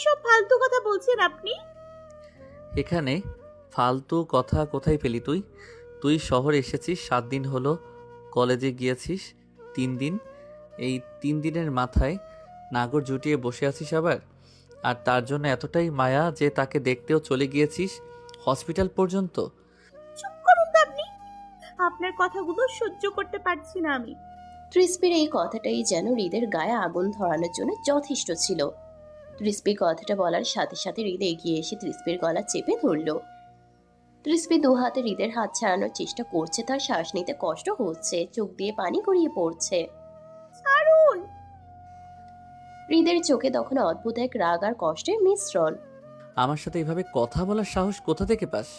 সব ফালতু কথা বলছেন আপনি? এখানে ফালতু কথা কোথায় পেলি তুই? তুই শহরে এসেছিস 7 দিন হলো, কলেজে গিয়েছিস 3 দিন। এই 3 দিনের মাথায় নাগর জুটিয়ে বসে আছিস আবার। আর তার জন্য এতটাই মায়া যে তাকে দেখতেও চলে গিয়েছিস হসপিটাল পর্যন্ত। চুপ করুন তো আপনি। আপনার কথাগুলো সহ্য করতে পারছি না আমি। তৃষ্পির এই কথাটাই যেন হৃদের গায়ে আগুন ধরানোর জন্য যথেষ্ট ছিল। তৃষ্পি কথাটা বলার সাথে সাথে হৃদ এগিয়ে এসে তৃষ্পির গলা চেপে ধরল। তৃষ্পি দু হাতে হৃদের হাত ছাড়ানোর চেষ্টা করছে, তার শ্বাস নিতে কষ্ট হচ্ছে, চোখ দিয়ে পানি গড়িয়ে পড়ছে। ছাড়ুন। হৃদের চোখে তখন অদ্ভুত এক রাগ আর কষ্টের মিশ্রণ। আমার সাথে এভাবে কথা বলার সাহস কোথা থেকে পাস?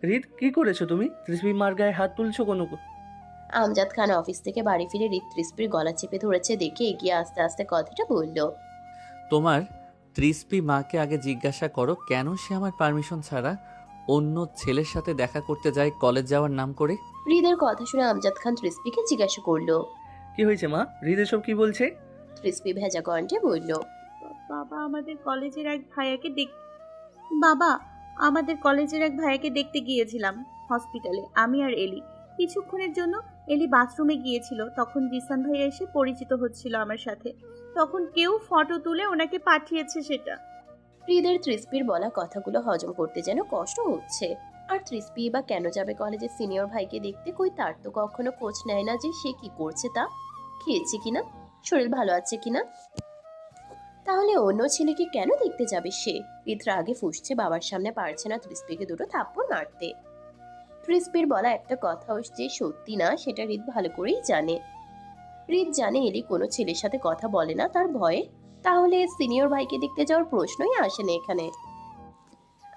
রিদ, কি করেছো তুমি? তৃষ্মি মার গায়ে হাত তুলছো কোনো? আমজাদ খান অফিস থেকে বাড়ি ফিরে হৃদ তৃষ্পির গলা চেপে ধরেছে দেখে এগিয়ে আস্তে আস্তে কথাটা বলল। তোমার তৃষ্পি মাকে আগে জিজ্ঞাসা করো কেন সে আমার পারমিশন ছাড়া অন্য ছেলের সাথে দেখা করতে যায় কলেজ যাওয়ার নাম করে। হৃদের কথা শুনে আমজাদ খান তৃষ্পিকে জিজ্ঞাসা করলো। কি হয়েছে মা? রিদ এসব কি বলছে? তৃষ্পি ভেজা কণ্ঠে বলল। বাবা আমাদের কলেজের এক ভাইয়াকে বাবা আমাদের কলেজের এক ভাইয়াকে দেখতে গিয়েছিলাম হসপিটালে, আমি আর এলি। কিছুক্ষণের জন্য এলি বাথরুমে গিয়েছিল, তখন জিসান ভাইয়া এসে পরিচিত হচ্ছিল আমার সাথে। তখন কেউ ফটো তুলে ওনাকে পাঠিয়েছে সেটা। হৃদের তৃষ্পির বলা কথাগুলো হজম করতে যেন কষ্ট হচ্ছে। আর তৃষ্পি বা কেন যাবে কলেজের সিনিয়র ভাইকে দেখতে? কই তার তো কখনো খোঁজ নেয় না যে সে কি করছে, তা খেয়েছে কিনা, শরীর ভালো আছে কিনা। তাহলে অন্য ছেলেকে কেন দেখতে যাবে সে? হৃদ রাগে ফুঁসছে, বাবার সামনে পারছে না তৃষ্পিকে দুটো থাপ্পড় মারতে। তৃষ্পির বলা একটা কথাও যে সত্যি না সেটা হৃদ ভালো করেই জানে। হৃদ জানে এলি কোনো ছেলের সাথে কথা বলে না তার ভয়ে, তাহলে সিনিয়র ভাইকে দেখতে যাওয়ার প্রশ্নই আসে না এখানে।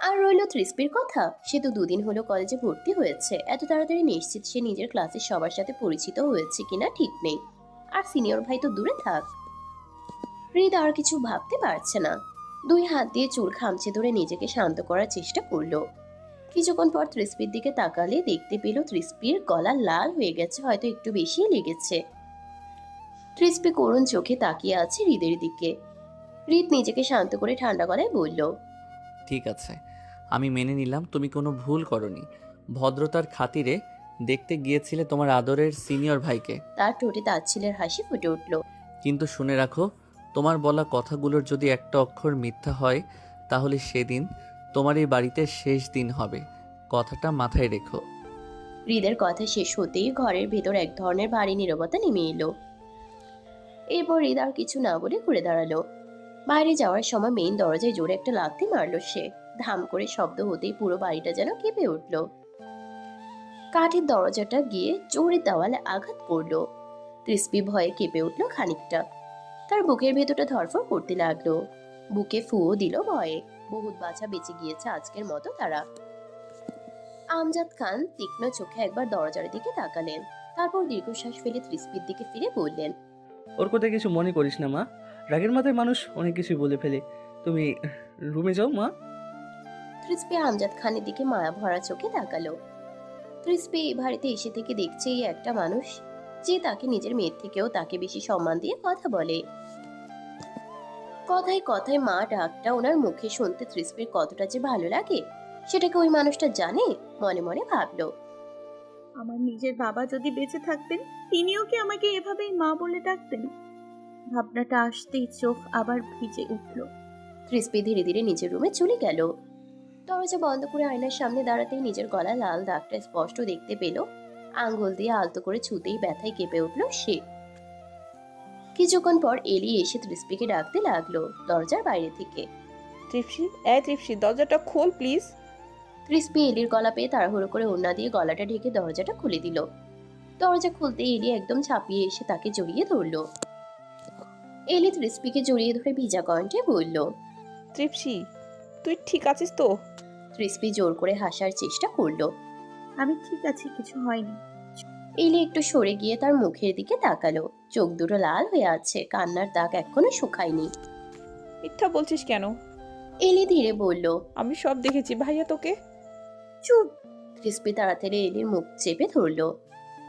আর রইল তৃষ্পির কথা, সে তো 2 দিন হলো কলেজে ভর্তি হয়েছে, এত তাড়াতাড়ি নিশ্চিত সে নিজের ক্লাসের সবার সাথে পরিচিত হয়েছে কিনা ঠিক নেই। আর সিনিয়র ভাই তো দূরে থাক। হৃদ আর কিছু ভাবতে পারছে না। 2 হাত দিয়ে চুল খামচে ধরে নিজেকে শান্ত করার চেষ্টা করলো। কিছুক্ষণ পর তৃষ্পির দিকে তাকালে দেখতে পেল তৃষ্পির গলা লাল হয়ে গেছে, হয়তো একটু বেশি লেগেছে। তৃষ্পি করুণ চোখে তাকিয়ে আছে হৃদের দিকে। হৃদ নিজেকে শান্ত করে ঠান্ডা গলায় বলল। ঠিক আছে, আমি মেনে নিলাম তুমি কোনো ভুল করনি। ভদ্রতার খাতিরে দেখতে গিয়েছিলে তোমার আদরের সিনিয়র ভাইকে। তার ঠোঁটে তাচ্ছিলের হাসি ফুটে উঠল। কিন্তু শুনে রাখো, তোমার বলা কথাগুলোর যদি একটা অক্ষর মিথ্যা হয় তাহলে সেদিন তোমার এই বাড়িতে শেষ দিন হবে। কথাটা মাথায় রেখো। হৃদের কথা শেষ হতেই ঘরের ভেতর এক ধরনের ভারী নীরবতা নেমে এলো। এরপর হৃদ আর কিছু না বলে ঘুরে দাঁড়ালো। বাইরে যাওয়ার সময় মেইন দরজায় জোরে একটা লাথি মারলো সে। ধাম করে শব্দ হতেই পুরো বাড়িটা যেন কেঁপে উঠল। কাঠের দরজাটা গিয়ে জোরে দেওয়ালে আঘাত করলো। তৃষ্পি ভয়ে কেঁপে উঠল খানিকটা। তার বুকের ভেতরটা ধরফর করতে লাগলো। বুকে ফুও দিল ভয়ে। বহুত বাছা বেঁচে গিয়েছে আজকের মতো তারা। আমজাদ খান তীক্ষ্ণ চোখে একবার দরজার দিকে তাকালেন, তারপর দীর্ঘশ্বাস ফেলে তৃষ্পির দিকে ফিরে বললেন। ওর কথা কিছু মনে করিস না মা। রাগের মাথায় মানুষ অনেক কিছুই বলে ফেলে। তুমি রুমে যাও মা। তৃষ্পি আমজাদ খানের দিকে মায়া ভরা চোখে তাকালো। তৃষ্পি এই বাড়িতে এসে থেকে দেখছে এই একটা মানুষ যে তাকে নিজের মেয়ের থেকেও তাকে বেশি সম্মান দিয়ে কথা বলে। কথায় কথায় মা ডাকটা ওনার মুখে শুনতে তৃষ্পির কতটা যে ভালো লাগে সেটাকে ওই মানুষটা জানে। মনে মনে ভাবলো। আমার নিজের বাবা যদি বেঁচে থাকতেন, তিনিও কি আমাকে এভাবেই মা বলে ডাকতেন? ভাবনাটা আসতেই চোখ আবার ভিজে উঠল। তৃষ্পি ধীরে ধীরে নিজের রুমে চলে গেল। দরজা বন্ধ করে আয়নার সামনে দাঁড়াতেই নিজের গলা লাল দাগটা স্পষ্ট দেখতে পেল। আঙ্গুল দিয়ে আলতো করে ছুতেই ব্যথায় কেঁপে উঠল সে। কিছুক্ষণ পর এলি এসে তৃষ্পিকে ডাকতে লাগলো দরজার বাইরে থেকে। তৃপ্সি, তৃপ্সি, দরজাটা খোল প্লিজ। তৃষ্পি এলির গলা পেয়ে তাড়াহুড়ো করে ওড়না দিয়ে গলাটা ঢেকে দরজাটা খুলে দিল। দরজা খুলতে এলি একদম ছাপিয়ে এসে তাকে জড়িয়ে ধরলো। এলি তৃষ্পিকে জড়িয়ে ধরে ভিজা কণ্ঠে বলল। তৃপ্সি, তুই ঠিক আছিস তো? তৃষ্পি জোর করে হাসার চেষ্টা করলো। আমি ঠিক আছি, কিছু হয়নি। এলি একটু সরে গিয়ে তার মুখের দিকে তাকালো। চোখ দুটো লাল হয়ে আছে, কান্নার দাগ এখনো শুকায়নি। মিথ্যা বলছিস কেন? এলি ধীরে বলল। আমি সব দেখেছি ভাইয়া তোকে। চুপ। তৃষ্পি তাড়াতাড়ি এলির মুখ চেপে ধরলো।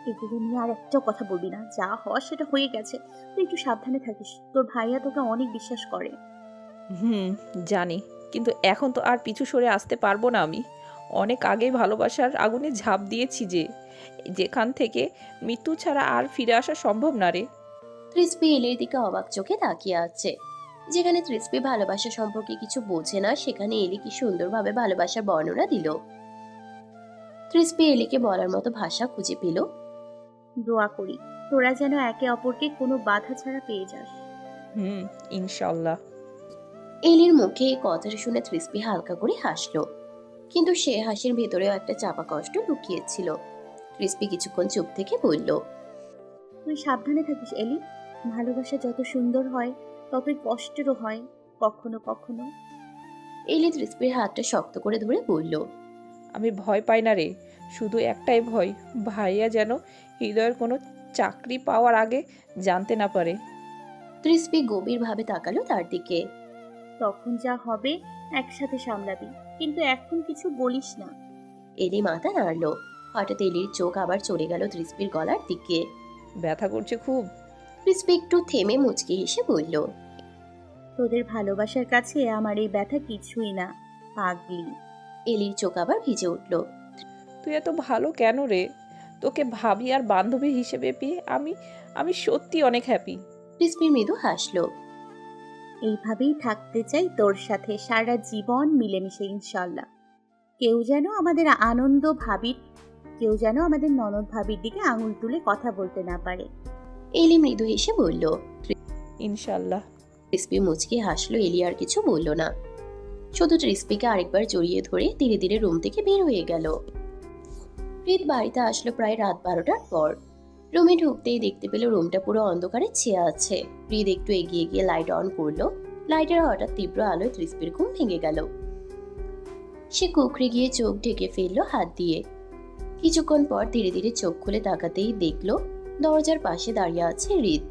এগুলো নিয়ে আর একটাও কথা বলবি না, যা হওয়ার সেটা হয়ে গেছে। তুই একটু সাবধানে থাকিস, তোর ভাইয়া তোকে অনেক বিশ্বাস করে। হুম, জানি, কিন্তু এখন তো আর পিছু সরে আসতে পারবো না আমি। অনেক আগেই ভালোবাসার আগুনে ঝাঁপ দিয়েছি যেখান থেকে মৃত্যু ছাড়া আর ফিরে আসা সম্ভব না রে। তৃষ্পি এলির দিকে অবাক চোখে তাকিয়ে আছে। যেখানে তৃষ্পি ভালোবাসা সম্পর্কে কিছু বোঝে না, সেখানে এলি কি সুন্দরভাবে ভালোবাসার বর্ণনা দিল। তৃষ্পি এলিকে বলার মতো ভাষা খুঁজে পেল। দোয়া করি তোরা যেন একে অপরকে কোনো বাধা ছাড়া পেয়ে যাস। হুম, ইনশাল্লাহ। এলির মুখে এই কথাটা শুনে তৃষ্পি হালকা করে হাসলো, কিন্তু সে হাসির ভেতরেও একটা চাপা কষ্ট লুকিয়েছিল। তৃষ্পি কিছুক্ষণ চুপ থেকে বলল, তুই সাবধানে থাকিস এলি। ভালোবাসা যত সুন্দর হয় ততই কষ্টেরও হয় কখনো কখনো। এলি তৃষ্পির হাতটা শক্ত করে ধরে বলল, আমি ভয় পাই না রে, শুধু একটাই ভয়, ভাইয়া যেন হৃদয়ের কোনো চাকরি পাওয়ার আগে জানতে না পারে। তৃষ্পি গভীরভাবে তাকালো তার দিকে। তখন যা হবে একসাথে সামলাবি, কিন্তু এখন কিছু বলিস না। এলি মাথা নাড়লো। হঠাৎ এলির চোখ আবার চলে গেল তৃষ্পির গলার দিকে। ব্যথা করছে খুব? তৃষ্পি একটু থেমে মুচকি হেসে বলল, তোদের ভালোবাসার কাছে আমার এই ব্যথা কিছুই না, পাগলি। এলির চোখ আবার ভিজে উঠল। তুই এত ভালো কেন রে? তোকে ভাবি আর বান্ধবী হিসেবে পেয়ে আমি আমি সত্যি অনেক হ্যাপি। তৃষ্পির মৃদু হাসলো। এইভাবেই থাকতে চাই তোর সাথে সারা জীবন মিলেমিশে ইনশাল্লাহ। কেউ যেন আমাদের কেউ যেন আমাদের ননদ ভাবির দিকে আঙুল তুলে কথা বলতে না পারে। এলি মৃদু হেসে বলল। ইনশাল্লাহ। তৃষ্পি মুচকি হাসলো। এলি আর কিছু বলল না, শুধু তৃষ্পিকে আরেকবার জড়িয়ে ধরে ধীরে ধীরে রুম থেকে বের হয়ে গেল। হৃদ বাড়িতে আসলো প্রায় রাত 12টার পর। রুমে ঢুকতেই দেখতে পেল রুমটা পুরো অন্ধকারে ছেয়ে আছে। হৃদ একটু এগিয়ে গিয়ে লাইট অন করলো। লাইটের হঠাৎ তীব্র আলোয় তৃষ্পির ঘুম ভেঙে গেল। সে কুকড়ে গিয়ে চোখ ঢেকে ফেললো হাত দিয়ে। কিছুক্ষণ পর ধীরে ধীরে চোখ খুলে তাকাতেই দেখলো দরজার পাশে দাঁড়িয়ে আছে হৃদ।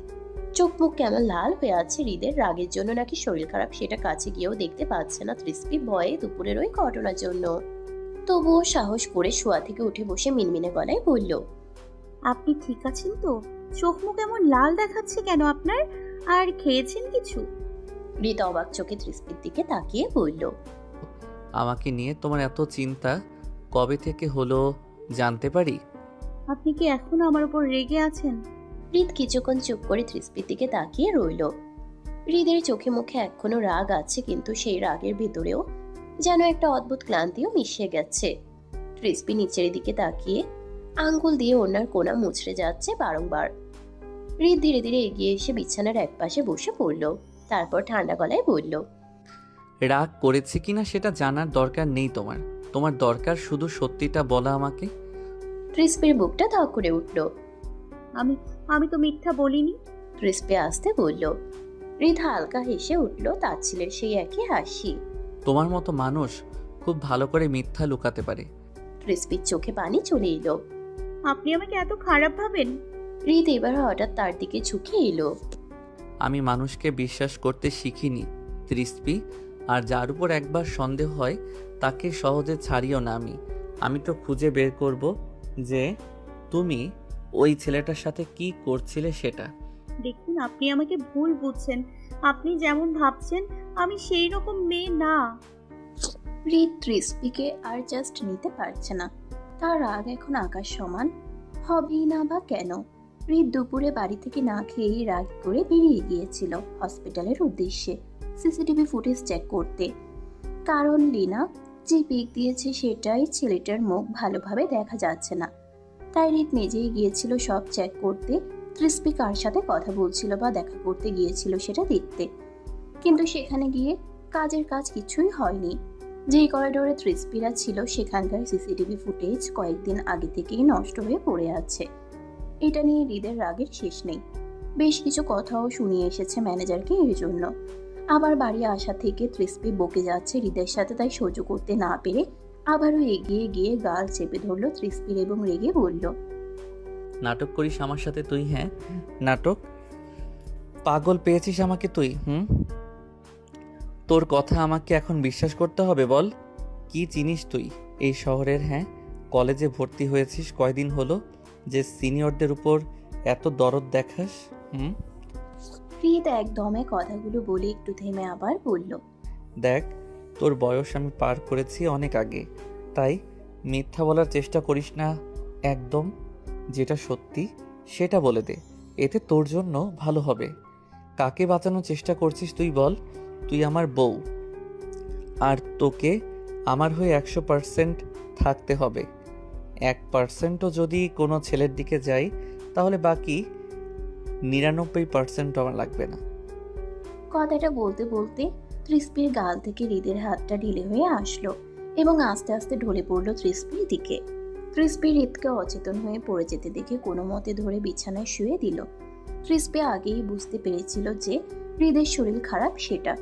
চোখ মুখ কেমন লাল হয়ে আছে হৃদের। রাগের জন্য নাকি শরীর খারাপ সেটা কাছে গিয়েও দেখতে পাচ্ছে না তৃষ্পি, ভয়ে দুপুরের ওই ঘটনার জন্য। তবুও সাহস করে শোয়া থেকে উঠে বসে মিনমিনে গলায় বলল, আপনি ঠিক আছেন তো? চোখ মুখ এমন লাল দেখাচ্ছে কেন আপনার? আর খেয়েছেন কিছু? হৃদ অবাক চোখে তৃষ্পির দিকে তাকিয়ে বলল, আমাকে নিয়ে তোমার এত চিন্তা কবে থেকে হলো জানতে পারি? আপনি কি এখনো আমার উপর রেগে আছেন? হৃদ কিছুক্ষণ চুপ করে তৃষ্পির দিকে তাকিয়ে রইল। হৃদের চোখে মুখে এখনো রাগ আছে, কিন্তু সেই রাগের ভেতরেও যেন একটা অদ্ভুত ক্লান্তিও মিশে গেছে। তৃষ্পি নিচের দিকে তাকিয়ে আঙ্গুল দিয়ে ওনার কোণা মুচড়ে যাচ্ছে বারংবার। হৃদ ধীরে ধীরে এগিয়ে এসে বিছানার একপাশে বসে পড়ল। তারপর ঠান্ডা গলায় বলল, রাগ করেছি কিনা সেটা জানার দরকার নেই তোমার। তোমার দরকার শুধু সত্যিটা বলা আমাকে। তৃষ্পির বুকটা ধক করে উঠল। আমি আমি তো মিথ্যা বলিনি। তৃষ্পি আসতে বলল। হৃদ হালকা হেসে উঠল, তার ছেলের সেই একই হাসি। তোমার মতো মানুষ খুব ভালো করে মিথ্যা লুকাতে পারে। তৃষ্পির চোখে পানি চলে এলো। আপনি আমাকে এত খারাপ ভাবেন? হৃদ এবার হঠাৎ তার দিকে ঝুঁকে এলো। আমি মানুষকে বিশ্বাস করতে শিখিনি তৃষ্পি, আর যার উপর একবার সন্দেহ হয় তাকে সহজে ছাড়িও না। আমি তো খুঁজে বের করব যে তুমি ওই ছেলেটার সাথে কি করছিলে সেটা। দেখুন, আপনি আমাকে ভুল বুঝছেন। আপনি যেমন ভাবছেন আমি সেই রকম মেয়ে না। হৃদ তৃষ্পিকে আর জাস্ট নিতে পারছে না। তার রাগ এখন আকাশ সমান। হবেই না বা কেন? হৃদ দুপুরে বাড়ি থেকে না খেয়েই রাগ করে বেরিয়ে গিয়েছিল হসপিটালের উদ্দেশ্যে সিসিটিভি ফুটেজ চেক করতে। কারণ লিনা যে পিক দিয়েছে সেটাই ছেলেটার মুখ ভালোভাবে দেখা যাচ্ছে না। তাই হৃদ নিজেই গিয়েছিল সব চেক করতে। তৃষ্পি কার সাথে কথা বলছিল বা দেখা করতে গিয়েছিল সেটা দেখতে। কিন্তু সেখানে গিয়ে কাজের কাজ কিছুই হয়নি। যেই করিডোরে তৃষ্পিরা ছিল সেখানকার সিসিটিভি ফুটেজ কয়েকদিন আগে থেকেই নষ্ট হয়ে পড়ে আছে। এটা নিয়ে হৃদের রাগের শেষ নেই। বেশ কিছু কথাও শুনিয়ে এসেছে ম্যানেজারকে এর জন্য। আবার বাড়ি আসা থেকে তৃষ্পি বকে যাচ্ছে হৃদের সাথে, তাই সহ্য করতে না পেরে আবারও এগিয়ে গিয়ে গাল চেপে ধরলো তৃষ্পির এবং রেগে বলল, নাটক করিস আমার সাথে তুই? হ্যাঁ, নাটক। পাগল পেয়েছিস আমাকে তুই? তোর কথা আমাকে এখন বিশ্বাস করতে হবে? বল, কি চিনিস তুই এই শহরের? হ্যাঁ, কলেজে ভর্তি হয়েছিস কয়দিন হলো যে সিনিয়রদের উপর এত দরদ দেখাস? হৃদ একদমে কথাগুলো বলে একটু থেমে আবার বলল, দেখ, তোর বয়স আমি পার করেছি অনেক আগে, তাই মিথ্যা বলার চেষ্টা করিস না। একদম যেটা সত্যি সেটা বলে দে, এতে তোর জন্য ভালো হবে। কাকে বাঁচানোর চেষ্টা করছিস তুই বল? তুই আমার বউ, আর তোকে আমার হয়ে 100% থাকতে হবে। 1%ও যদি কোনো ছেলের দিকে যাই, তাহলে বাকি 99% আমার লাগবে না। কথাটা বলতে বলতে তৃষ্পির গাল থেকে হৃদের হাতটা ঢিলে হয়ে আসলো এবং আস্তে আস্তে ঢলে পড়লো তৃষ্পির দিকে। তৃষ্পি হৃদকে অচেতন হয়ে পড়ে যেতে দেখে কোনো মতে ধরে বিছানায় শুয়ে দিল। তৃষ্পি আগেই বুঝতে পেরেছিল যে হৃদের শরীর খারাপ সেটা,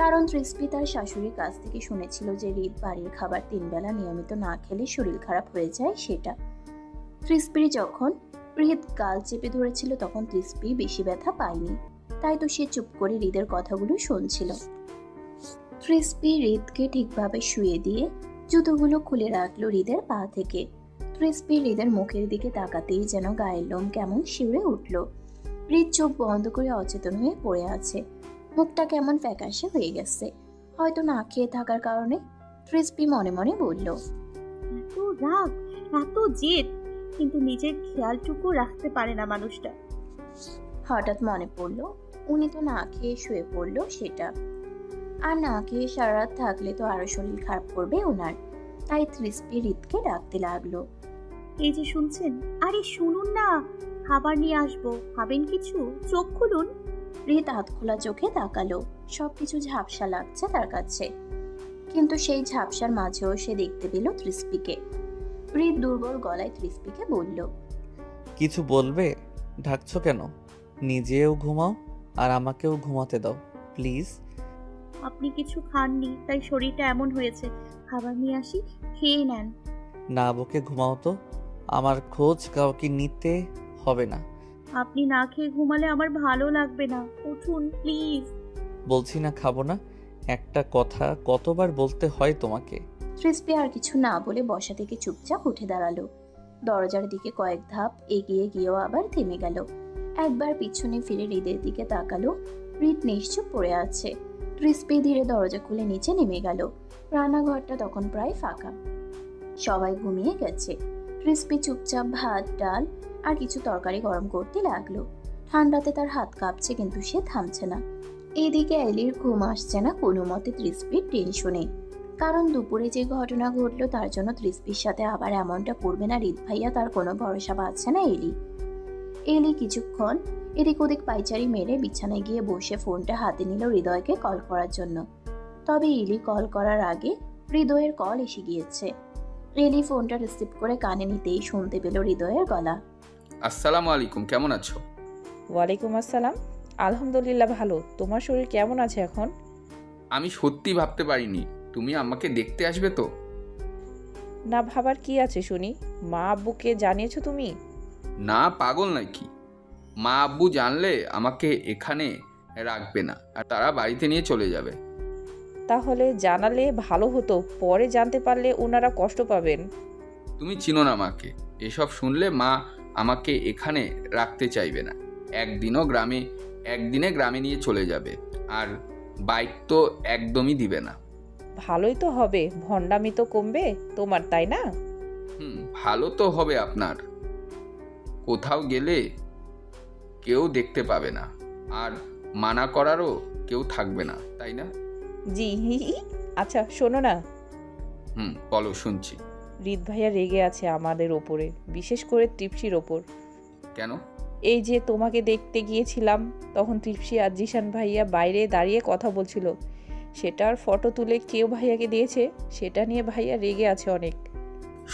কারণ তৃষ্পি তার শাশুড়ির কাছ থেকে শুনেছিল যে হৃদ বাড়ির খাবার 3 বেলা নিয়মিত না খেলে শরীর খারাপ হয়ে যায় সেটা। তৃষ্পির যখন হৃদ গাল চেপে ধরেছিল তখন তৃষ্পি বেশি ব্যথা পায়নি, তাই তো সে চুপ করে হৃদের কথাগুলো শুনছিল। তৃষ্পি হৃদকে ঠিকভাবে শুয়ে দিয়ে জুতোগুলো খুলে রাখলো হৃদের পা থেকে। তৃষ্পি হৃদের মুখের দিকে তাকাতেই যেন গায়ের লোম কেমন শিউরে উঠল। হৃদ চোখ বন্ধ করে অচেতন হয়ে পড়ে আছে, মুখটা কেমন ফ্যাকাশে হয়ে গেছে, হয়তো না খেয়ে থাকার কারণে। তৃষ্পি মনে মনে বলল, এত রাগ, এত জেদ, কিন্তু নিজের খেয়ালটুকু রাখতে পারে না মানুষটা। হঠাৎ মনে পড়লো উনি তো না খেয়ে শুয়ে পড়লো সেটা, আর না খেয়ে সারা রাত থাকলে তো আরো শরীর খারাপ করবে ওনার। তাই তৃষ্পি হৃদকে ডাকতে লাগলো, এই যে শুনছেন, আরে শুনুন না, খাবার নিয়ে আসবো, খাবেন কিছু? চোখ খুলুন। হৃদ হাত খোলা চোখে তাকালো। সবকিছু ঝাপসা লাগছে তার কাছে, কিন্তু সেই ঝাপসার মাঝেও সে দেখতে পেল তৃষ্পিকে। হৃদ দুর্বল গলায় তৃষ্পিকে বলল, কিছু বলবে? ঢাকছো কেন? নিজেও ঘুমাও আর আমাকেও ঘুমাতে দাও প্লিজ। আপনি কিছু খাননি তাই শরীরটা এমন হয়েছে, খাবার নিয়ে আসি, খেয়ে নেন। না বকে ঘুমাও তো, আমার খোঁজ কাউকে নিতে হবে না। আপনি না খেয়ে ঘুমালে আমার ভালো লাগবে না, উঠুন প্লিজ। বলছি না খাবো না, একটা কথা কতবার বলতে হয় তোমাকে? তৃষ্পি আর কিছু না বলে বসা থেকে চুপচাপ উঠে দাঁড়ালো। দরজার দিকে কয়েক ধাপ এগিয়ে গিয়েও আবার থেমে গেল। একবার পিছনে ফিরে হৃদের দিকে তাকালো। হৃদ নিশ্চুপ পড়ে আছে। তৃষ্পি ধীরে দরজা খুলে নিচে নেমে গেল। রান্নাঘরটা তখন প্রায় ফাঁকা, সবাই ঘুমিয়ে গেছে। তৃষ্পি চুপচাপ ভাত, ডাল আর কিছু তরকারি গরম করতে লাগলো। ঠান্ডাতে তার হাত কাঁপছে, কিন্তু সে থামছে না। এদিকে এলির ঘুম আসছে না কোনো মতে তৃষ্পির টেনশনে, কারণ দুপুরে যে ঘটনা ঘটলো তার জন্য তৃষ্পির সাথে আবার এমনটা করবে না হৃদ ভাইয়া, তার কোনো ভরসা পাচ্ছে না এলি কিছুক্ষণ এদিক ওদিক পাইচারি মেরে বিছানায় গিয়ে বসে ফোনটা হাতে নিল হৃদয়কে কল করার জন্য। তবে এলি কল করার আগে হৃদয়ের কল এসে গিয়েছে। এলি ফোনটা রিসিভ করে কানে নিতেই শুনতে পেল হৃদয়ের গলা। আসসালামু আলাইকুম, কেমন আছো? ওয়ালাইকুম আসসালাম। আলহামদুলিল্লাহ ভালো। তোমার শরীর কেমন আছে এখন? আমি সত্যি ভাবতে পারিনি তুমি আমাকে দেখতে আসবে তো। না ভাবার কি আছে শুনি, মা আব্বুকে জানিয়েছো তুমি? না, পাগল নাকি? মা আব্বু জানলে আমাকে এখানে রাখবে না, আর তারা বাড়িতে নিয়ে চলে যাবে। তাহলে জানালে ভালো হতো, পরে জানতে পারলে ওনারা কষ্ট পাবেন। তুমি চিনো না আমাকে, এসব শুনলে মা আমাকে এখানে রাখতে চাইবে না। একদিনে গ্রামে নিয়ে চলে যাবে, আর বাইক তো একদমই দিবে না। ভালোই তো হবে, ভণ্ডামি তো কমবে তোমার, তাই না? ভালো তো হবে আপনার। কোথাও গেলে কেউ দেখতে পাবে না, আর মানা করারও কেউ থাকবে না, তাই না? জি। আচ্ছা শোনো না, বলো, শুনছি। হৃদ ভাইয়া রেগে আছে আমাদের ওপরে, বিশেষ করে তৃপ্সির ওপর। কেন? এই যে তোমাকে দেখতে গিয়েছিলাম, তখন তৃপ্সি আর জিশান ভাইয়া বাইরে দাঁড়িয়ে কথা বলছিল, সেটার ফটো তুলে কেউ ভাইয়াকে দিয়েছে, সেটা নিয়ে ভাইয়া রেগে আছে অনেক।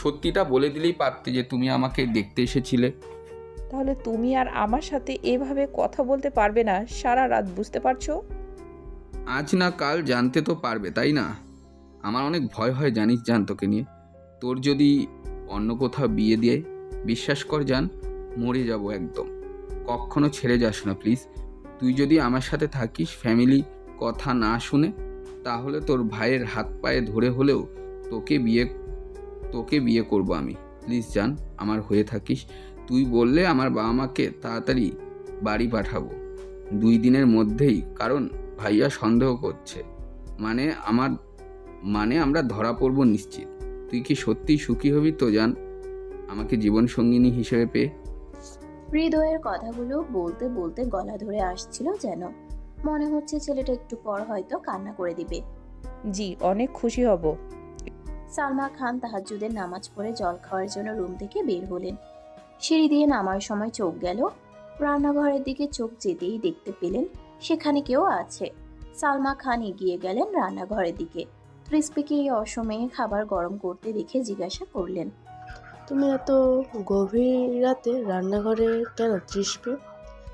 সত্যিটা বলে দিলেই পারতে যে তুমি আমাকে দেখতে এসেছিলে। তাহলে তুমি আর আমার সাথে এভাবে কথা বলতে পারবে না সারা রাত, বুঝতে পারছো? আজ না কাল জানতে তো পারবে, তাই না? আমার অনেক ভয় হয় জানিস জান তোকে নিয়ে। তোর যদি অন্য কোথাও বিয়ে দিয়ে, বিশ্বাস কর জান, মরে যাব একদম। কখনো ছেড়ে যাস না প্লিজ। তুই যদি আমার সাথে থাকিস, ফ্যামিলি কথা না শুনে, তাহলে তোর ভাইয়ের হাত পায়ে ধরে হলেও তোকে বিয়ে করব আমি। প্লিজ জান, আমার হয়ে থাকিস। তুই বললে আমার বাবা মাকে তাড়াতাড়ি বাড়ি পাঠাবো। 2 দিনের মধ্যেই, কারণ ভাইয়া সন্দেহ করছে। মানে আমার মানে আমরা ধরা পড়ব নিশ্চিত। তুই কি সত্যিই সুখী হবি তো জান, আমাকে জীবন সঙ্গিনী হিসেবে পেয়ে? হৃদয়ের কথাগুলো বলতে বলতে গলা ধরে আসছিল যেন। মনে হচ্ছে ছেলেটা একটু পর হয়তো কান্না করে দিবে। জি, অনেক খুশি হব। সালমা খান তাহাজ্জুদের নামাজ পড়ে জল খাওয়ার জন্য রুম থেকে বের হলেন। সিঁড়ি দিয়ে নামার সময় চোখ গেল রান্নাঘরের দিকে। চোখ যেতেই দেখতে পেলেন সেখানে কেউ আছে। সালমা খান এগিয়ে গেলেন রান্নাঘরের দিকে। ক্রিস্পিকে এই অসময়ে খাবার গরম করতে দেখে জিজ্ঞাসা করলেন, তুমি এত গভীর রাতে রান্নাঘরে কেন তৃষ্পি?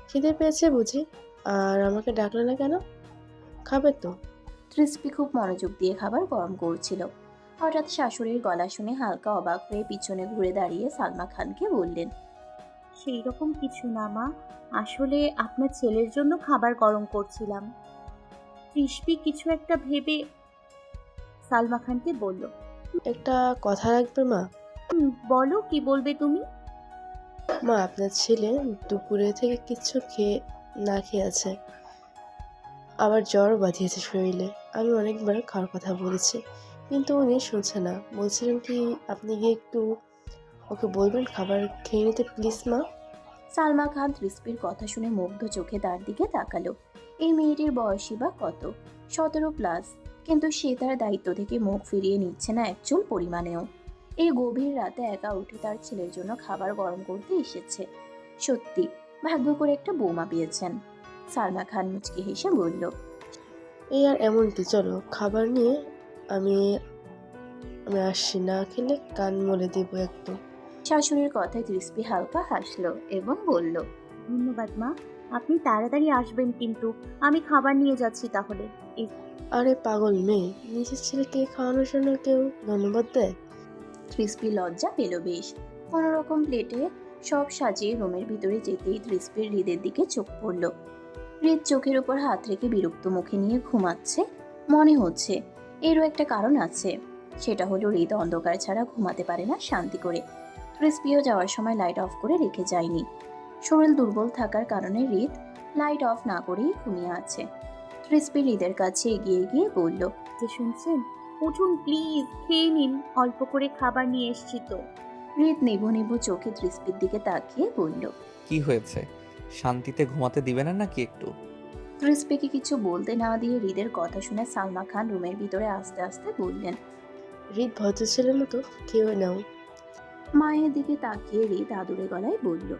খিদে পেয়েছে বুঝি? আর আমাকে ডাকলে না কেন? খাবে তো? ক্রিস্পি খুব মনোযোগ দিয়ে খাবার গরম করছিল। হঠাৎ শাশুড়ির গলা শুনে হালকা অবাক হয়ে পিছনে ঘুরে দাঁড়িয়ে সালমা খানকে বললেন, সেই রকম কিছু না মা, আসলে আপনার ছেলের জন্য খাবার গরম করছিলাম। ক্রিসপি কিছু একটা ভেবে সালমা খানকে বলল, একটা কথা রাখবে মা? বলো কি বলবে তুমি? মা, আপনার ছেলে দুপুরে থেকে কিচ্ছু না খেয়ে আছে, আবার জ্বর বাঁধিয়েছে শরীরে। আমি অনেকবার খাওয়ার কথা বলেছি, কিন্তু উনি শুনছে না। বলছিলেন কি আপনি গিয়ে একটু ওকে বলবেন খাবার খেয়ে নিতে প্লিজ মা? সালমা খান ক্রিস্পির কথা শুনে মুগ্ধ চোখে তার দিকে তাকালো। এই মেয়েটির বয়সই বা কত? 17+, কিন্তু সে তার দায়িত্ব থেকে মুখ ফিরিয়ে নিচ্ছে না এক চুল পরিমাণেও। এই গভীর রাতে একা উঠে তার ছেলের জন্য খাবার গরম করতে এসেছে। সত্যি ভাগ্য করে একটা বৌমা পেয়েছেন। সালমা খান মুচকি হেসে বলল, এই আর এমন কি, চলো খাবার নিয়ে আমি আমি আসছি, না খেলে কান মলে দেব একদম। শাশুড়ির কথায় ক্রিস্পি হালকা হাসলো এবং বলল, ধন্যবাদ মা, আপনি তাড়াতাড়ি আসবেন কিন্তু। আমি খাবার নিয়ে যাচ্ছি তাহলে। আরে পাগল মেয়ে, নিজের ছেলেকে খাওয়ানোর জন্য কেউ ধন্যবাদ দেয়? ক্রিস্পি লজ্জা পেল বেশ। কোনোরকম প্লেটে সব সাজিয়ে রুমের ভিতরে যেতেই ক্রিস্পির হৃদের দিকে চোখ পড়ল। হৃদ চোখের উপর হাত রেখে বিরক্ত মুখে নিয়ে ঘুমাচ্ছে। মনে হচ্ছে এরও একটা কারণ আছে, সেটা হলো হৃদ অন্ধকার ছাড়া ঘুমাতে পারে না শান্তি করে। ক্রিস্পিও যাওয়ার সময় লাইট অফ করে রেখে যায়নি। শরীর দুর্বল থাকার কারণে হৃদ লাইট অফ না করেই ঘুমিয়ে আছে। ক্রিস্পি হৃদের কাছে এগিয়ে গিয়ে বলল, যে শুনছেন, উঠুন প্লিজ, খেয়ে নিন, অল্প করে খাবার নিয়ে এসছি তো। হৃদ নিভু নিভু চোখে ক্রিস্পির দিকে তাকিয়ে বলল, কি হয়েছে? শান্তিতে ঘুমাতে দিবে না নাকি একটু? ক্রিস্পিকে কিছু বলতে না দিয়ে হৃদের কথা শুনে সালমা খান রুমের ভিতরে আস্তে আস্তে বললেন, হৃদ ভদ্র ছেলের মতো কেউ নাও। মায়ের দিকে তাকিয়ে হৃদ আদুরে গলায় বলল,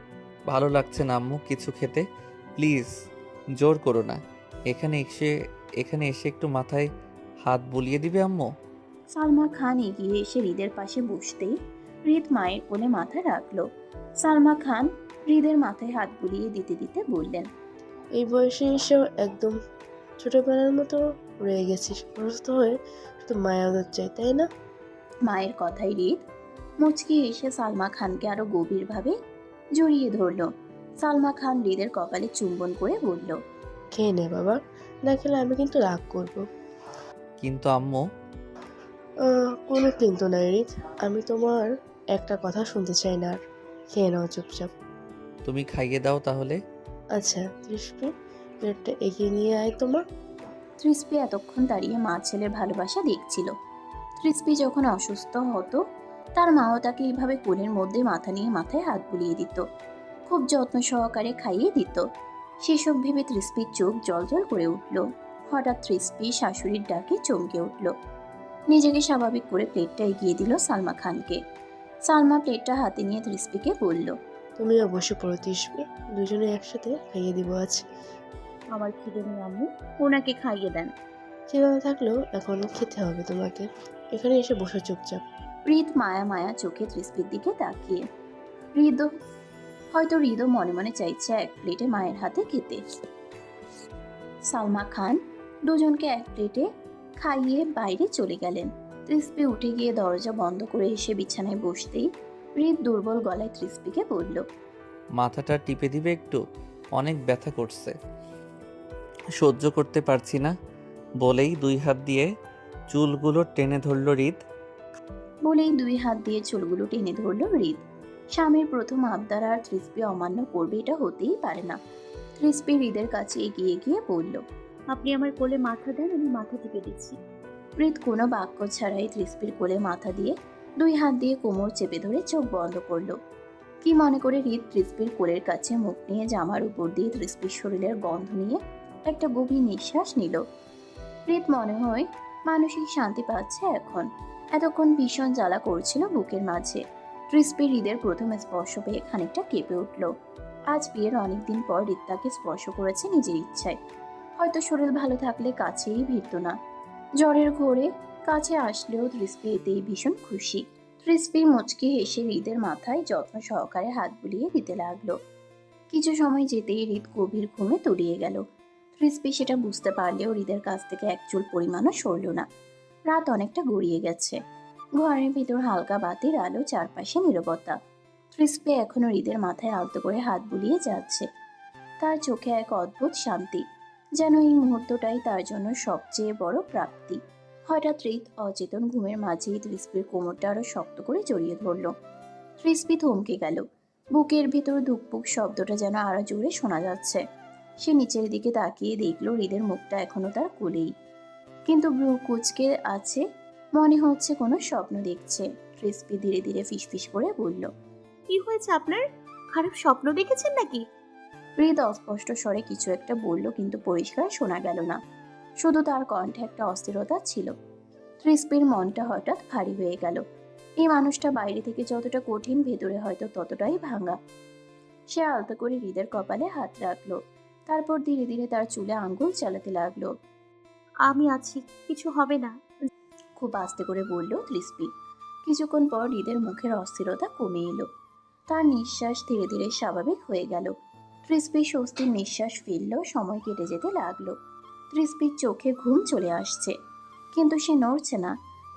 ভালো লাগছে না আম্মু কিছু খেতে? প্লিজ জোর করো না। এখানে এসে একটু মাথায় হাত বুলিয়ে দিবে আম্মু? সালমা খান এগিয়ে এসে হৃদের পাশে বসতেই হৃদ মায়ের কোলে মাথা রাখলো। সালমা খান হৃদের মাথায় হাত বুলিয়ে দিতে দিতে বললেন, এই বয়সে এসেও একদম ছোটবেলার মতো রয়ে গেছিস। অসুস্থ হয়ে শুধু মায়া আদর চাই, তাই না? মায়ের কথায় হৃদ মুচকি এসে সালমা খানকে আরো গভীরভাবে জড়িয়ে ধরল। সালমা খান হৃদের কপালে চুম্বন করে বলল, খেয়ে নে বাবা, না খেলে আমি কিন্তু রাগ করবো। কিন্তু আম্মু। কোনো কিন্তু নাই হৃদ, আমি তোমার একটা কথা শুনতে চাই না আর। খেয়ে নাও চুপচাপ। তুমি খাইয়ে দাও তাহলে। আচ্ছা তৃষ্পি, প্লেটটা এগিয়ে নিয়ে আয় তোমার। ক্রিস্পি এতক্ষণ দাঁড়িয়ে মা ছেলের ভালোবাসা দেখছিল। ক্রিস্পি যখন অসুস্থ হতো তার মাও তাকে এইভাবে কোলের মধ্যে মাথা নিয়ে মাথায় হাত বুলিয়ে দিত, খুব যত্ন সহকারে খাইয়ে দিত। সেসব ভেবে ক্রিস্পির চোখ জলজল করে উঠল। হঠাৎ ক্রিস্পি শাশুড়ির ডাকে চমকে উঠল। নিজেকে স্বাভাবিক করে প্লেটটা এগিয়ে দিল সালমা খানকে। সালমা প্লেটটা হাতে নিয়ে ক্রিস্পিকে বলল, তুমিও বসে পড়ো তৃষ্পি, দুজনে একসাথে খাইয়ে দিব আজ। আমার খিদে নেই আম্মু, ওনাকে খাইয়ে দেন। খিদে না থাকলেও এখন খেতে হবে তোমাকে। এখানে এসে বসে চুপচাপ। হৃদ মায়া মায়া চোখে ক্রিস্পির দিকে তাকিয়ে। হৃদও মনে মনে চাইছে এক প্লেটে মায়ের হাতে খেতে। সালমা খান দুজনকে এক প্লেটে খাইয়ে বাইরে চলে গেলেন। ক্রিস্পি উঠে গিয়ে দরজা বন্ধ করে এসে বিছানায় বসতেই হৃদ দুর্বল গলায় ক্রিস্পিকে বলল, মাথাটা টিপে দিবে একটু, অনেক ব্যথা করছে, সহ্য করতে পারছি না। বলেই 2 হাত দিয়ে চুলগুলো টেনে ধরল হৃদ। বলেই 2 হাত দিয়ে চুলগুলো টেনে ধরল হৃদ। স্বামীর প্রথম আবদার আর ক্রিস্পি অমান্য করবে এটা হতেই পারে না। ক্রিসপি হৃদের কাছে এগিয়ে গিয়ে বলল। আপনি আমার কোলে মাথা দেন, আমি মাথা টিপে দিচ্ছি। হৃদ কোনো বাক্য ছাড়াই ক্রিসপির কোলে মাথা দিয়ে 2 হাত দিয়ে কোমর চেপে ধরে চোখ বন্ধ করলো। কি মনে করে হৃদ ক্রিসপির কোলের কাছে মুখ নিয়ে জামার উপর দিয়ে ক্রিসপির শরীরের গন্ধ নিয়ে একটা গভীর নিঃশ্বাস নিল। হৃদ মনে হয় মানসিক শান্তি পাচ্ছে এখন। এতক্ষণ ভীষণ জ্বালা করছিল বুকের মাঝে। ক্রিসপি হৃদের প্রথম স্পর্শ পেয়ে খানিকটা কেঁপে উঠল। আজ বিয়ের অনেকদিন পর হৃদ তাকে স্পর্শ করেছে নিজের ইচ্ছায়। হয়তো শরীর ভালো থাকলে কাছেই ভিড়ত না। জ্বরের ঘোরে কাছে আসলেও ক্রিসপি এতেই ভীষণ খুশি। ক্রিসপি মুচকি হেসে হৃদের মাথায় যত্ন সহকারে হাত বুলিয়ে দিতে লাগলো। কিছু সময় যেতেই হৃদ গভীর ঘুমে তলিয়ে গেল। ক্রিসপি সেটা বুঝতে পারলেও হৃদের কাছ থেকে এক চুল পরিমাণও সরল না। রাত অনেকটা গড়িয়ে গেছে। ঘরের ভিতর হালকা বাতির আলো, চারপাশে নীরবতা। ক্রিসপি এখনো হৃদের মাথায় আলতো করে হাত বুলিয়ে যাচ্ছে। তার চোখে এক অদ্ভুত শান্তি, যেন এই মুহূর্তটাই তার জন্য সবচেয়ে বড় প্রাপ্তি। হঠাৎ হৃদ অচেতন ঘুমের মাঝেই ক্রিসপির কোমরটা আরো শক্ত করে জড়িয়ে ধরল। ক্রিসপি থমকে গেল। বুকের ভিতর ধুকপুক শব্দটা যেন আরো জোরে শোনা যাচ্ছে। সে নিচের দিকে তাকিয়ে দেখলো হৃদের মুখটা এখনো তার কোলেই, কিন্তু ভ্রু কুঁচকে আছে, মনে হচ্ছে কোনো স্বপ্ন দেখছে। ক্রিসপি ধীরে ধীরে ফিসফিস করে বলল। কি হয়েছে আপনার? খারাপ স্বপ্ন দেখেছেন নাকি? হৃদ অস্পষ্ট স্বরে কিছু একটা বলল, কিন্তু পরিষ্কার শোনা গেল না। শুধু তার কণ্ঠে একটা অস্থিরতা ছিল। ক্রিসপির মনটা হঠাৎ ভারী হয়ে গেল। এই মানুষটা বাইরে থেকে যতটা কঠিন, ভেতরে হয়তো ততটাই ভাঙা। সে আলতো করে হৃদের কপালে হাত রাখলো, তারপর ধীরে ধীরে তার চুলে আঙ্গুল চালাতে লাগলো। আমি আছি, কিছু হবে না। খুব আস্তে করে বলল ক্রিসপি। কিছুক্ষণ পর হৃদের মুখের অস্থিরতা কমে এলো। তার নিঃশ্বাস ধীরে ধীরে স্বাভাবিক হয়ে গেল। ক্রিসপি স্বস্তির নিঃশ্বাস ফেলল। সময় কেটে যেতে লাগলো। ক্রিসপির চোখে ঘুম চলে আসছে, কিন্তু সে নড়ছে না,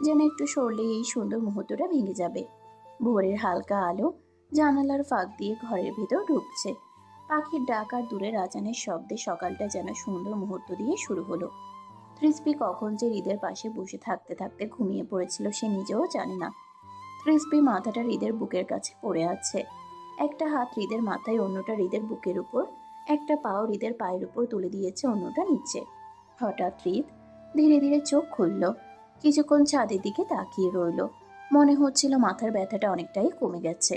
যেন একটু সরলেই এই সুন্দর মুহূর্তটা ভেঙে যাবে। ভোরের হালকা আলো জানালার ফাঁক দিয়ে ঘরের ভেতর ঢুকছে। পাখির ডাক আর দূরের আজানের শব্দে সকালটা যেন সুন্দর মুহূর্ত দিয়ে শুরু হলো। ক্রিসপি কখন যে হৃদের পাশে বসে থাকতে থাকতে ঘুমিয়ে পড়েছিল সে নিজেও জানে না। ক্রিসপি মাথাটা হৃদের বুকের কাছে পড়ে আছে। একটা হাত হৃদের মাথায়, অন্যটা হৃদের বুকের উপর, একটা পাও হৃদের পায়ের উপর তুলে দিয়েছে, অন্যটা নিচে। হঠাৎ হৃদ ধীরে ধীরে চোখ খুলল। কিছুক্ষণ ছাদের দিকে তাকিয়ে রইল। মনে হচ্ছিল মাথার ব্যথাটা অনেকটাই কমে গেছে,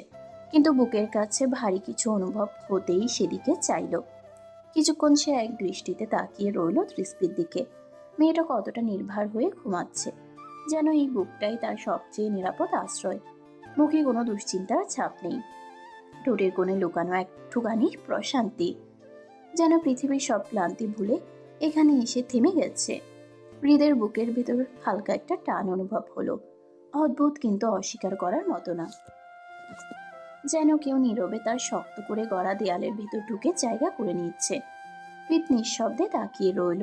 কিন্তু বুকের কাছে ভারী কিছু অনুভব হতেই সেদিকে চাইল। কিছুক্ষণ সে এক দৃষ্টিতে তাকিয়ে রইল ক্রিসপির দিকে। মেয়েটা কতটা নির্ভর হয়ে ঘুমাচ্ছে, যেন এই বুকটাই তার সবচেয়ে নিরাপদ আশ্রয়। মুখে কোনো দুশ্চিন্তার ছাপ নেই, ঠোঁটের কোণে লুকানো একটুখানি প্রশান্তি, যেন পৃথিবীর সব ক্লান্তি ভুলে এখানে এসে থেমে গেছে। হৃদের বুকের ভেতর হালকা একটা টান অনুভব হলো, অদ্ভুত কিন্তু অস্বীকার করার মতো না। যেন কেউ নীরবে তার শক্ত করে গড়া দেয়ালের ভেতর ঢুকে জায়গা করে নিচ্ছে। হৃদ নিঃশব্দে তাকিয়ে রইল।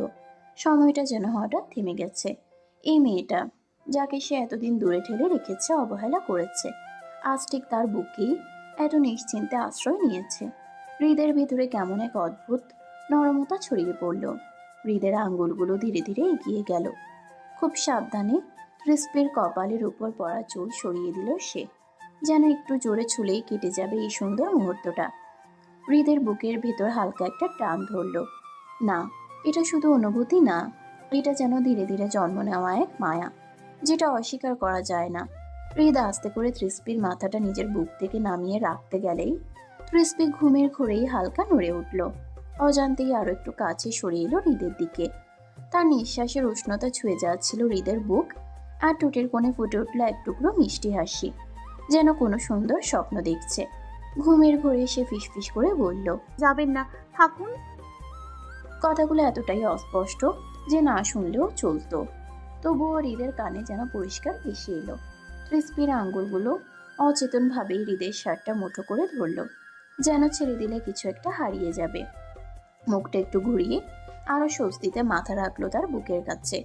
সময়টা যেন হঠাৎ থেমে গেছে। এই মেয়েটা, যাকে সে এতদিন দূরে ঠেলে রেখেছে, অবহেলা করেছে, আজ ঠিক তার বুকেই এত নিশ্চিন্তে আশ্রয় নিয়েছে। হৃদের ভিতরে কেমন এক অদ্ভুত নরমতা ছড়িয়ে পড়ল। হৃদের আঙ্গুলগুলো ধীরে ধীরে এগিয়ে গেল। খুব সাবধানে ক্রিসপির কপালের উপর পড়া চুল সরিয়ে দিল সে, যেন একটু জোরে ছুলেই কেটে যাবে এই সুন্দর মুহূর্তটা। হৃদের বুকের ভেতর হালকা একটা টান ধরল। না, এটা শুধু অনুভূতি না, এটা যেন ধীরে ধীরে জন্ম নেওয়া এক মায়া, যেটা অস্বীকার করা যায় না। হৃদ আস্তে করে ক্রিসপির মাথাটা নিজের বুক থেকে নামিয়ে রাখতে গেলেই ক্রিসপি ঘুমের ঘোরেই হালকা নড়ে উঠল। অজান্তেই আরো একটু কাছে সরে এলো হৃদের দিকে। তার নিঃশ্বাসের উষ্ণতা ছুঁয়ে যাচ্ছিল হৃদের বুক, আর ঠোঁটের কোণে ফুটে উঠল এক টুকরো মিষ্টি হাসি, যেন কোনো সুন্দর স্বপ্ন দেখছে। ঘুমের ঘোরে সে ফিসফিস করে বলল, যাবেন না, থাকুন। কথাগুলো এতটাই অস্পষ্ট যে না শুনলেও চলতো, তবুও হৃদের কানে যেন পরিষ্কার ভেসে এলো। ক্রিসপির আঙ্গুলগুলো অচেতনভাবেই হৃদের শার্টটা মুঠো করে ধরল, যেন ছেড়ে দিলে কিছু একটা হারিয়ে যাবে। মুখটা একটু ঘুরিয়ে আরো স্বস্তিতে মাথা রাখলো তার বুকের কাছে।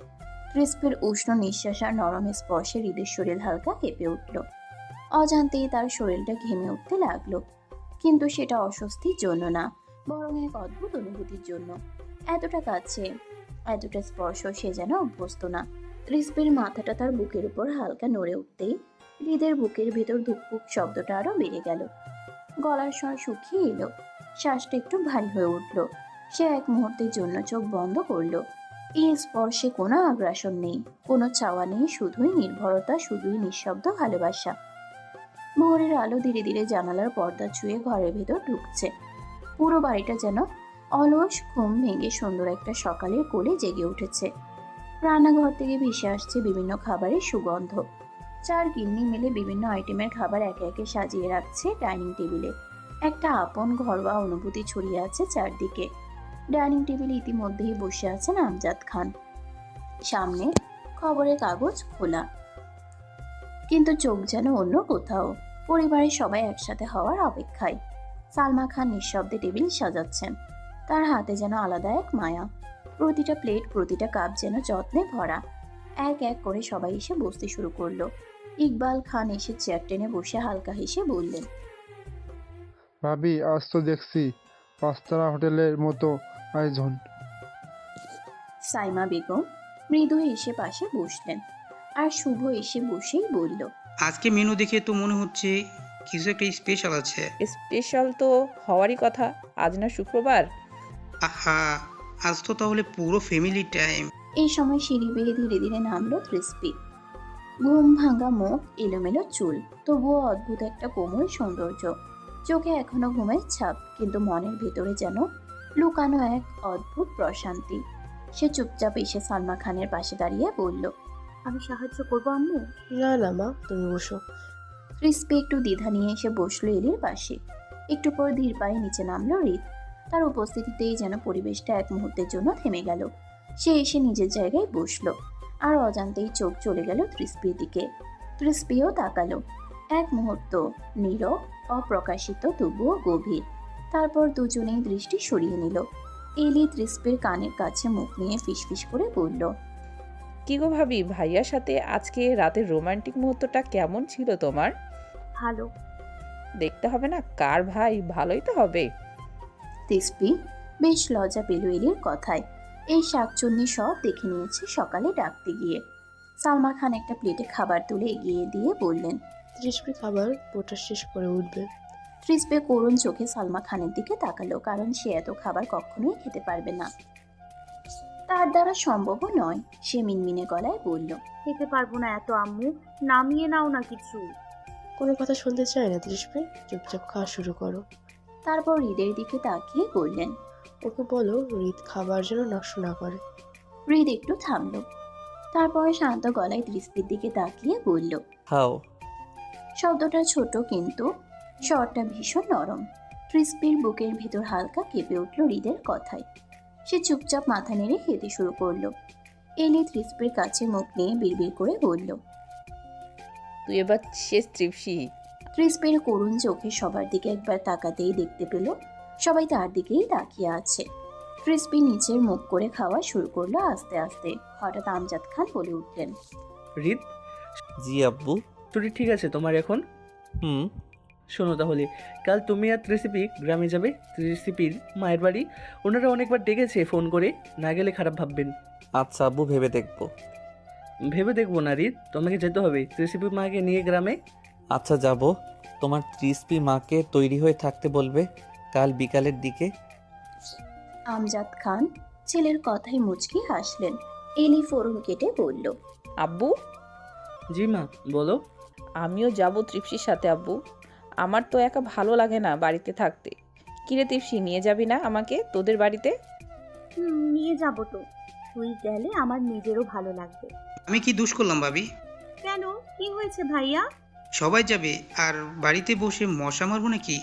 ক্রিসপির উষ্ণ নিঃশ্বাস আর নরম স্পর্শে হৃদের শরীর হালকা কেঁপে উঠল। অজান্তেই তার শরীরটা ঘেমে উঠতে লাগলো, কিন্তু সেটা অস্বস্তির জন্য না, বরং এক অদ্ভুত অনুভূতির জন্য। এতটা কাছে, এতটা স্পর্শ সে যেন অভ্যস্ত না। ক্রিসপির মাথাটা তার বুকের উপর হালকা নড়ে উঠতেই হৃদের বুকের ভেতর ধুকপুক শব্দটা আরো বেড়ে গেল। গলার স্বর শুকিয়ে এলো। শ্বাসটা একটু ভারী হয়ে উঠল। সে এক মুহূর্তের জন্য চোখ বন্ধ করলো। এই স্পর্শে কোনো আগ্রাসন নেই, কোনো চাওয়া নেই, শুধুই নির্ভরতা, শুধুই নিঃশব্দ ভালোবাসা। ভোরের আলো ধীরে ধীরে জানালার পর্দা ছুঁয়ে ঘরের ভেতর ঢুকছে। পুরো বাড়িটা যেন অলস ঘুম ভেঙে সুন্দর একটা সকালের কোলে জেগে উঠেছে। রান্নাঘর থেকে ভেসে আসছে বিভিন্ন খাবারের সুগন্ধ। চার গিন্নি মিলে বিভিন্ন আইটেমের খাবার একে একে সাজিয়ে রাখছে ডাইনিং টেবিলে। একটা আপন ঘরোয়া অনুভূতি ছড়িয়ে আছে চারদিকে। ডাইনিং টেবিলে ইতিমধ্যেই বসে আছেন আমজাদ খান। সামনে খবরের কাগজ খোলা, কিন্তু চোখ যেন অন্য কোথাও। পরিবারের সবাই একসাথে হওয়ার অপেক্ষায়। সালমা খান নিঃশব্দে টেবিল সাজাচ্ছেন। তার হাতে যেন আলাদা এক মায়া। প্রতিটা প্লেট, প্রতিটা কাপ যেন যত্নে ভরা। এক এক করে সবাই এসে বসতে শুরু করলো। ইকবাল খান এসে চেয়ার টেনে বসে হালকা হেসে বললেন, ভাবি আজ তো দেখছি পাঁচতারা হোটেলের মতো আয়োজন। সাইমা বেগম মৃদু এসে পাশে বসলেন। আর শুভ এসে বসেই বলল, আজকে মেনু দেখে তো মনে হচ্ছে কিছু একটা স্পেশাল আছে। স্পেশাল তো হওয়ারই কথা, আজ না শুক্রবার। আহা, আজ তো তাহলে পুরো ফ্যামিলি টাইম। এই সময় সিঁড়ি বেয়ে ধীরে ধীরে নামলো তৃষ্টি। ঘুম ভাঙা মুখ, এলোমেলো চুল, তবুও অদ্ভুত একটা কোমল সৌন্দর্য। চোখে এখনো ঘুমের ছাপ, কিন্তু মনের ভেতরে যেন লুকানো এক অদ্ভুত প্রশান্তি। সে চুপচাপ এসে সালমা খানের পাশে দাঁড়িয়ে বলল, আমি সাহায্য করবো আম্মু? না না মা, তুমি বসো। ক্রিস্পি একটু দ্বিধা নিয়ে এসে বসলো এলির পাশে। একটু পর ধীর পায়ে নিচে নামলো রিত। তার উপস্থিতিতেই যেন পরিবেশটা এক মুহূর্তের জন্য থেমে গেল। সে এসে নিজের জায়গায় বসলো। আর অজান্তেই চোখ চলে গেল তৃষ্পির দিকে। তৃষ্পিও তাকালো। এক মুহূর্ত নীরব, অপ্রকাশিত, তবুও গভীর। তারপর দুজনেই দৃষ্টি সরিয়ে নিল। এলি তৃষ্পির কানের কাছে মুখ নিয়ে ফিসফিস করে বলল, কি গো ভাবি, ভাইয়ার সাথে আজকে রাতের রোমান্টিক মুহূর্তটা কেমন ছিল তোমার? ভালো। দেখতে হবে না কার ভাই, ভালোই তো হবে। তৃষ্পি বেশ লজ্জা পেল এলির কথায়। এই শাকচুন্নি সব দেখে নিয়েছে সকালে ডাকতে গিয়ে। সালমা খান একটা প্লেটে খাবার তুলে এগিয়ে দিয়ে বললেন, তৃষ্টি খাবার পোটা শেষ করে উঠবে। তৃষ্পি করুণ চোখে সালমা খানের দিকে তাকালো, কারণ সে এত খাবার কখনোই খেতে পারবে না। তার দ্বারা সম্ভবও নয়। সে মিনমিনে গলায় বলল, খেতে পারবো না এত আম্মু, নামিয়ে নাও না কিছু। কোনো কথা শুনতে চাই না তৃষ্টি, চুপচাপ খাওয়া শুরু করো। তারপর হৃদের দিকে তাকিয়ে বললেন, ওকে বলো হৃদ খাবার যেন নষ্ট না করে। হৃদ একটু থামলো। তারপর শান্ত গলায় তৃষ্পির দিকে তাকিয়ে বলল, খাও। শব্দটা ছোট, কিন্তু স্বরটা ভীষণ নরম। তৃষ্পির বুকের ভিতর হালকা কেঁপে উঠল হৃদের কথায়। সে চুপচাপ মাথা নেড়ে খেতে শুরু করলো। এলি তৃষ্পির কাছে মুখ নিয়ে বিড়বিড় করে বলল, তুই এবার শেষ তৃপ্সি। তৃষ্পির করুণ চোখে সবার দিকে একবার তাকাতেই দেখতে পেল সবাই তার দিকেই তাকিয়ে আছে। তৃষ্পি নিচের মুখ করে খাওয়া শুরু করলো আস্তে আস্তে। হঠাৎ আমজাদ খান বলে উঠলেন, রিত, জি আব্বু। ছুটি ঠিক আছে তোমার এখন? হুম। শোনো তাহলে, কাল তুমি আর ত্রিসিপি গ্রামে যাবে, ত্রিসিপির মায়ের বাড়ি। ওনারা অনেকবার ডেকেছে ফোন করে, না গেলে খারাপ ভাববেন। আচ্ছা আব্বু, ভেবে দেখবো। ভেবে দেখবো না রিত, তোমাকে যেতে হবে ত্রিসিপির মাকে নিয়ে গ্রামে। আচ্ছা যাব। তোমার ক্রিসপি মাকে তৈরি হয়ে থাকতে বলবে কাল বিকালের দিকে। আমজাদ খান ছেলের কথায় মুচকি হাসলেন। এলি ফোরন কেটে বলল, আব্বু, জি মা বলো। আমিও যাব তৃপ্সির সাথে আব্বু। আমার তো একা ভালো লাগে না বাড়িতে থাকতে। কিরে তৃপ্সি, নিয়ে যাবি না আমাকে তোদের বাড়িতে? নিয়ে যাবো তো। তুই গেলে আমার নিজেরও ভালো লাগবে। আমি কি দোষ করলাম ভাবি? কেন, কি হয়েছে ভাইয়া? সবাই যাবে আর বাড়িতে বসে মশা মারবো নাকি?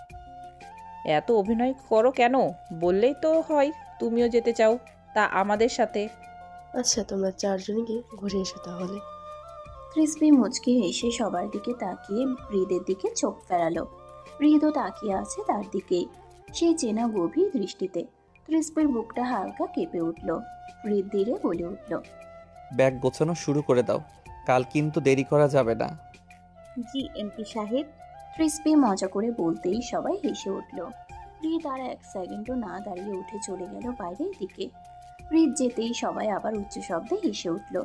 এত অভিনয় করো কেন? বললেই তো হয় তুমিও যেতে চাও, তা আমাদের সাথে। আচ্ছা তোমরা চারজনে গিয়ে ঘুরে এসো তাহলে। তৃষ্পি মুচকি হেসে সবার দিকে তাকিয়ে হৃদের দিকে চোখ ফেরালো। হৃদও তাকিয়ে আছে তার দিকেই, সেই চেনা গভীর দৃষ্টিতে। তৃষ্পির বুকটা হালকা কেঁপে উঠল। হৃদ ধীরে বলে উঠল, ব্যাগ গোছানো শুরু করে দাও, কাল কিন্তু দেরি করা যাবে না। জি এমপি সাহেব। তৃষ্পি মজা করে বলতেই সবাই হেসে উঠল। হৃদ আর এক সেকেন্ডও না দাঁড়িয়ে উঠে চলে গেল বাইরের দিকে। হৃদ যেতেই সবাই আবার উচ্চ শব্দে হেসে উঠল।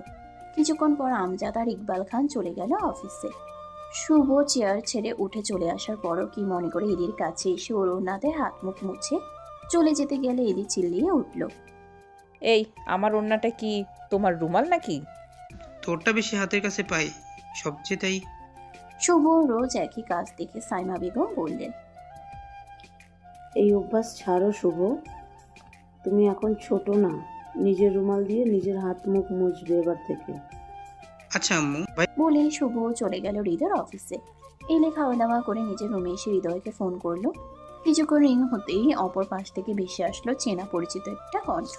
কিছুক্ষণ পর আমজাদ আর ইকবাল খান চলে গেল অফিসে। শুভ চেয়ার ছেড়ে উঠে চলে আসার পরও কি মনে করে এলির কাছে এসে ওর ওড়নাতে হাত মুখ মুছে চলে যেতে গেলে এলি চিল্লিয়ে উঠল। এই আমার ওড়নাটা কি তোমার রুমাল নাকি? তোরটা বেশি হাতের কাছে পাই সবচেয়ে তাই। শুভ রোজ একই কাজ দেখে সাইমা বেগম বললেন। এই অভ্যাস ছাড়ো শুভ, তুমি এখন ছোট না, নিজের রুমাল দিয়ে নিজের হাত মুখ মুছবে এবার থেকে। আচ্ছা আম্মু, ভাই বলে শুভ চলে গেল হৃদয়ের অফিসে। এলে খাওয়া দাওয়া করে নিজের রুমে এসে হৃদয়কে ফোন করলো। কিছুক্ষণ রিং হতেই অপর পাশ থেকে ভেসে আসলো চেনা পরিচিত একটা কণ্ঠ।